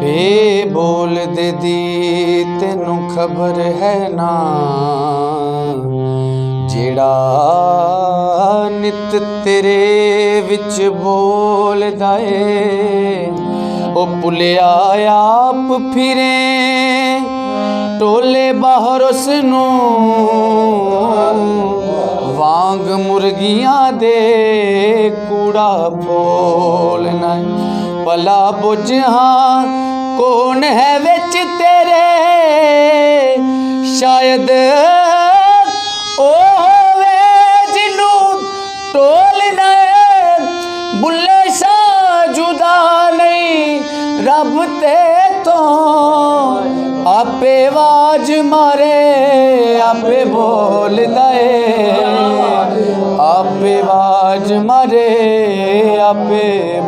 ਵੇ ਬੋਲਦੇ ਦੀ ਤੈਨੂੰ ਖਬਰ ਹੈ ਨਾ, ਜਿਹੜਾ ਨਿਤ ਤੇਰੇ ਵਿੱਚ ਬੋਲਦਾ ਏ। ਉਹ ਭੁੱਲਿਆ ਆਪ ਫਿਰੇ ਟੋਲੇ ਬਾਹਰ ਉਸ ਨੂੰ, ਵਾਂਗ ਮੁਰਗੀਆਂ ਦੇ ਕੂੜਾ ਫੋਲਣਾ। ਭਲਾ ਬੁੱਝ ਹਾਂ ਕੌਣ ਹੈ ਵਿੱਚ ਤੇਰੇ, ਸ਼ਾਇਦ ਉਹ ਹੋਵੇ ਜਿਹਨੂੰ ਟੋਲਣਾ ਏ। ਬੁੱਲੇ ਸ਼ਾਹ ਜੁਦਾ ਨਹੀਂ ਰੱਬ ਤੇ ਤੋਂ, ਆਪੇ ਆਵਾਜ਼ ਮਾਰੇ ਆਪੇ ਬੋਲਦਾ ਏ। ਆਪੇ ਆਵਾਜ਼ ਮਾਰੇ ਆਪੇ